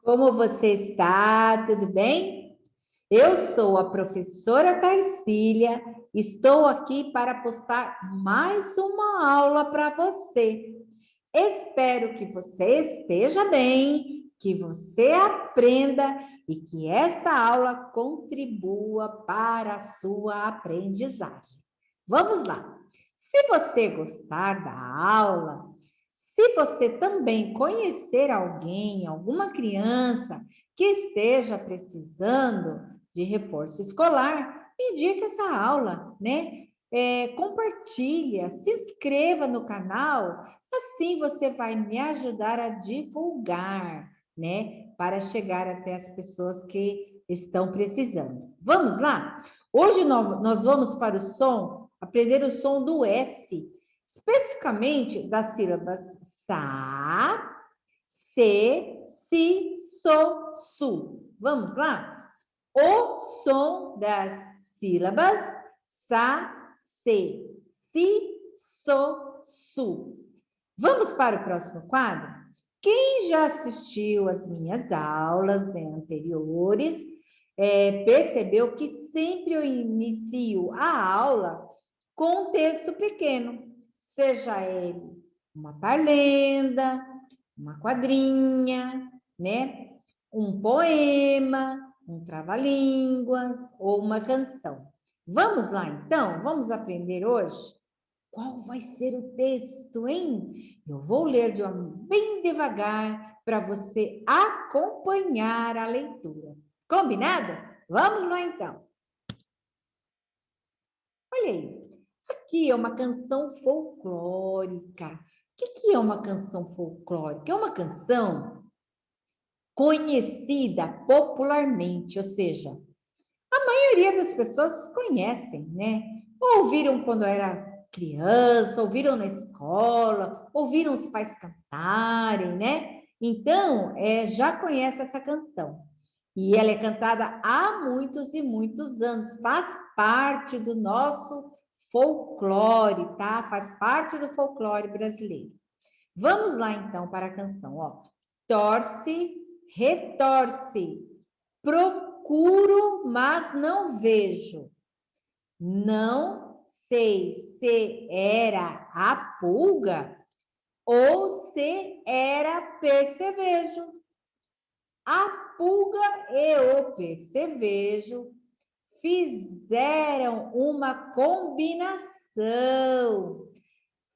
Como você está? Tudo bem? Eu sou a professora Tarsília, estou aqui para postar mais uma aula para você. Espero que você esteja bem, que você aprenda e que esta aula contribua para a sua aprendizagem. Vamos lá! Se você gostar da aula, se você também conhecer alguém, alguma criança que esteja precisando de reforço escolar, indique essa aula, né? Compartilha, se inscreva no canal, assim você vai me ajudar a divulgar, né? Para chegar até as pessoas que estão precisando. Vamos lá? Hoje nós vamos para o som, aprender o som do S, especificamente das sílabas sa, se, si, so, su. Vamos lá? O som das sílabas sa, se, si, so, su. Vamos para o próximo quadro? Quem já assistiu às minhas aulas, né, anteriores, percebeu que sempre eu inicio a aula com um texto pequeno, seja ele uma parlenda, uma quadrinha, né? Um poema, um trava-línguas ou uma canção. Vamos lá, então? Vamos aprender hoje? Qual vai ser o texto, hein? Eu vou ler de bem devagar para você acompanhar a leitura. Combinado? Vamos lá, então. Olha aí. Aqui é uma canção folclórica. O que é uma canção folclórica? É uma canção conhecida popularmente, ou seja, a maioria das pessoas conhecem, né? Ouviram quando era criança, ouviram na escola, ouviram os pais cantarem, né? Então, já conhece essa canção. E ela é cantada há muitos e muitos anos, faz parte do nosso folclore, tá? Faz parte do folclore brasileiro. Vamos lá, então, para a canção, ó. Torce, retorce, procuro, mas não vejo. Não sei se era a pulga ou se era percevejo. A pulga e o percevejo fizeram uma combinação.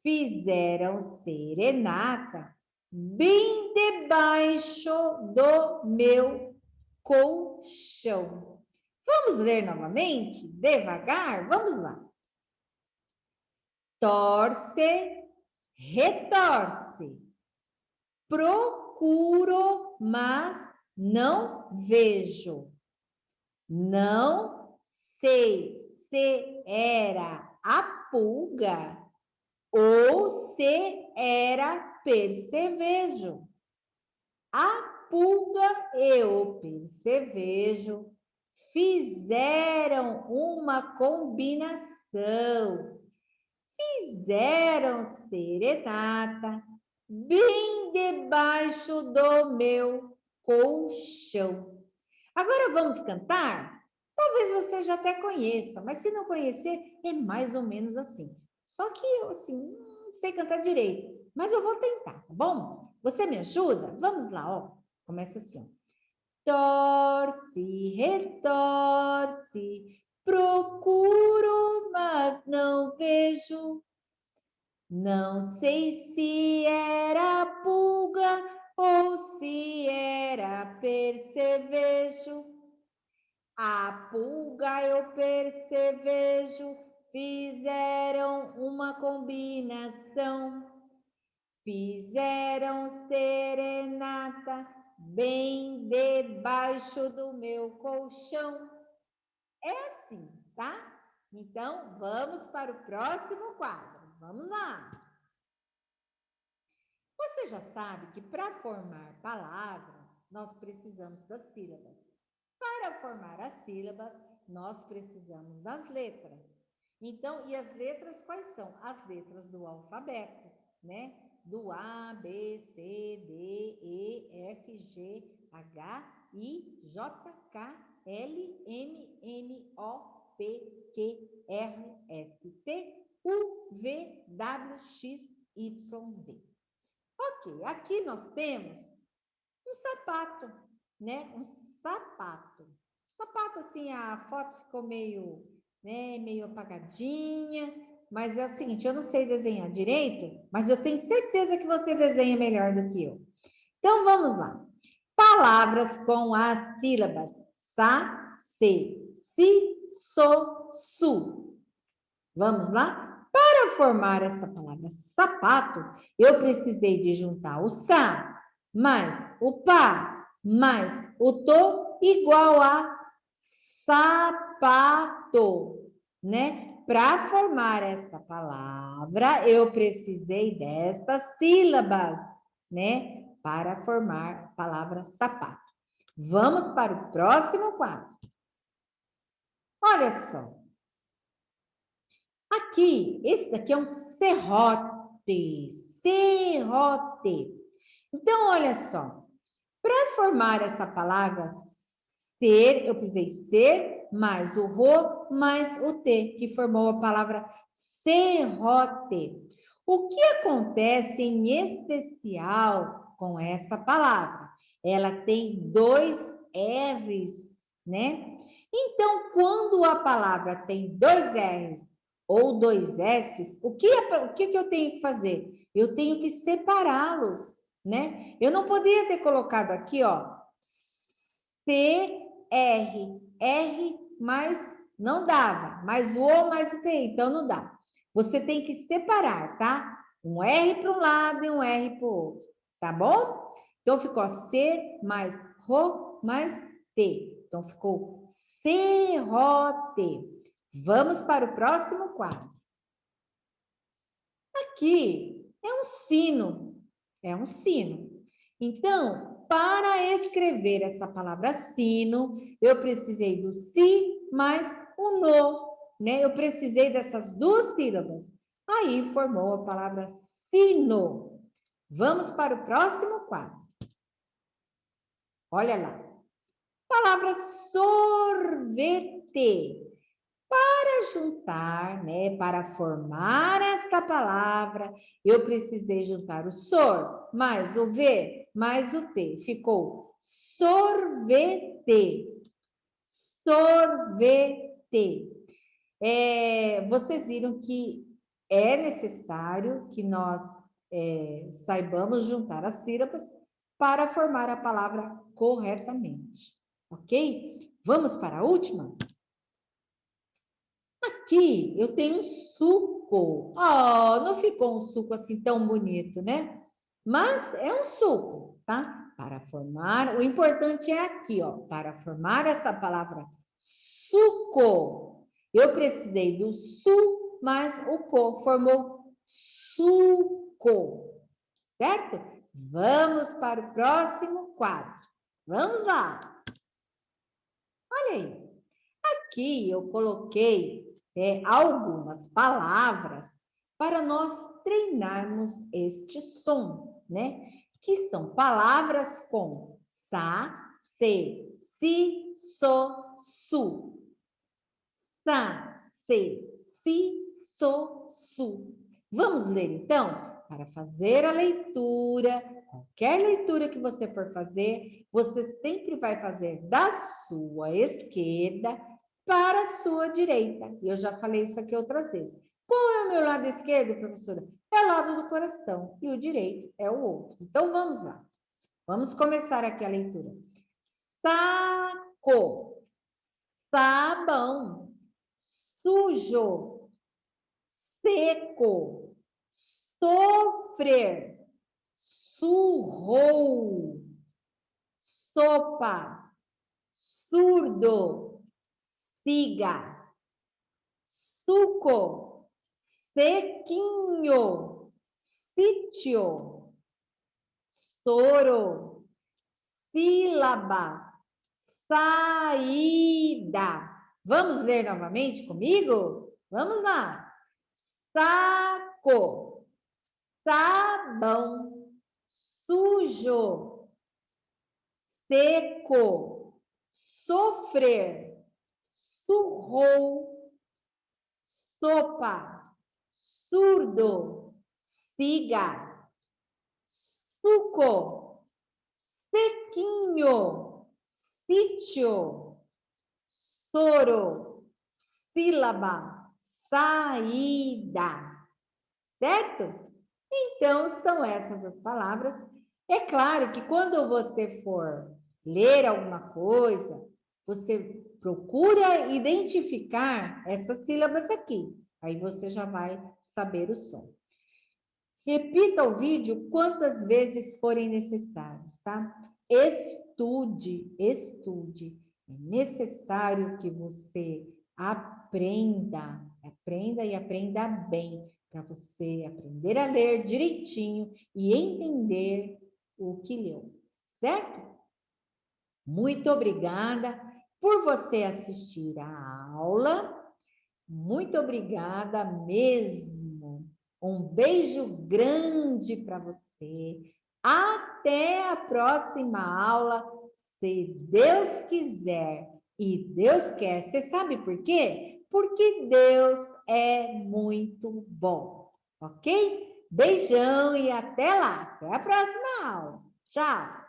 Fizeram serenata bem debaixo do meu colchão. Vamos ler novamente, devagar? Vamos lá. Torce, retorce. Procuro, mas não vejo. Não sei se era a pulga ou se era percevejo. A pulga e o percevejo fizeram uma combinação, fizeram serenata bem debaixo do meu colchão. Agora vamos cantar? Talvez você já até conheça, mas se não conhecer, é mais ou menos assim. Só que eu, assim, não sei cantar direito, mas eu vou tentar, tá bom? Você me ajuda? Vamos lá, ó. Começa assim, ó. Torce, retorce, procuro, mas não vejo. Não sei se era pulga ou se era percevejo. A pulga e o percevejo fizeram uma combinação. Fizeram serenata bem debaixo do meu colchão. É assim, tá? Então, vamos para o próximo quadro. Vamos lá. Você já sabe que para formar palavras, nós precisamos das sílabas. Para formar as sílabas, nós precisamos das letras. Então, e as letras quais são? As letras do alfabeto, né? Do A, B, C, D, E, FGHIJKLMNOPQRSTUVWXYZ. Ok, aqui nós temos um sapato, né? Um sapato. Sapato, assim, a foto ficou meio, né, meio apagadinha, mas é o seguinte, eu não sei desenhar direito, mas eu tenho certeza que você desenha melhor do que eu. Então, vamos lá. Palavras com as sílabas sa, se, si, so, su. Vamos lá? Para formar essa palavra sapato, eu precisei de juntar o sa, mais o pá, mais o to, igual a sapato, né? Para formar esta palavra, eu precisei destas sílabas, né? Para formar a palavra sapato. Vamos para o próximo quadro. Olha só. Aqui, esse daqui é um serrote. Serrote. Então, olha só. Para formar essa palavra ser, eu precisei ser, mais o ro, mais o t, que formou a palavra serrote. O que acontece em especial com essa palavra? Ela tem 2 R's, né? Então, quando a palavra tem 2 R's ou 2 S's, o que eu tenho que fazer? Eu tenho que separá-los, né? Eu não poderia ter colocado aqui, ó, C, R, R, mas não dava, mais o O, mais o T, então não dá. Você tem que separar, tá? Um R para um lado e um R para o outro, tá bom? Então, ficou C mais RO mais T. Então, ficou serrote. Vamos para o próximo quadro. Aqui é um sino. É um sino. Então, para escrever essa palavra sino, eu precisei do si mais o no, né? Eu precisei dessas 2 sílabas. Aí formou a palavra sino. Vamos para o próximo quadro. Olha lá. Palavra sorvete. Para juntar, né, para formar esta palavra, eu precisei juntar o sor, mais o v, mais o t. Ficou sorvete. Sorvete. Vocês viram que é necessário que nós saibamos juntar as sílabas para formar a palavra corretamente, ok? Vamos para a última? Aqui eu tenho um suco. Oh, não ficou um suco assim tão bonito, né? Mas é um suco, tá? Para formar, o importante é aqui, ó. Para formar essa palavra suco, eu precisei do su mais o co, formou suco, certo? Vamos para o próximo quadro. Vamos lá. Olha aí. Aqui eu coloquei algumas palavras para nós treinarmos este som, né? Que são palavras com sa, se, si, so, su. Sa, se, si, so, su. Vamos ler então? Para fazer a leitura, qualquer leitura que você for fazer, você sempre vai fazer da sua esquerda para a sua direita. Eu já falei isso aqui outras vezes. Qual é o meu lado esquerdo, professora? É o lado do coração e o direito é o outro. Então, vamos lá. Vamos começar aqui a leitura. Saco, sabão, sujo, seco, sofrer, surrou, sopa, surdo, siga, suco, sequinho, sítio, soro, sílaba, saída. Vamos ler novamente comigo? Vamos lá. Saco, sabão, sujo, seco, sofrer, surrou, sopa, surdo, siga, suco, sequinho, sítio, soro, sílaba, saída, certo? Então, são essas as palavras. É claro que quando você for ler alguma coisa, você procura identificar essas sílabas aqui. Aí você já vai saber o som. Repita o vídeo quantas vezes forem necessárias, tá? Estude, estude. É necessário que você aprenda e aprenda bem, para você aprender a ler direitinho e entender o que leu, certo? Muito obrigada por você assistir a aula. Muito obrigada mesmo. Um beijo grande para você. Até a próxima aula, se Deus quiser. E Deus quer. Você sabe por quê? Porque Deus é muito bom. Ok? Beijão e até lá. Até a próxima aula. Tchau.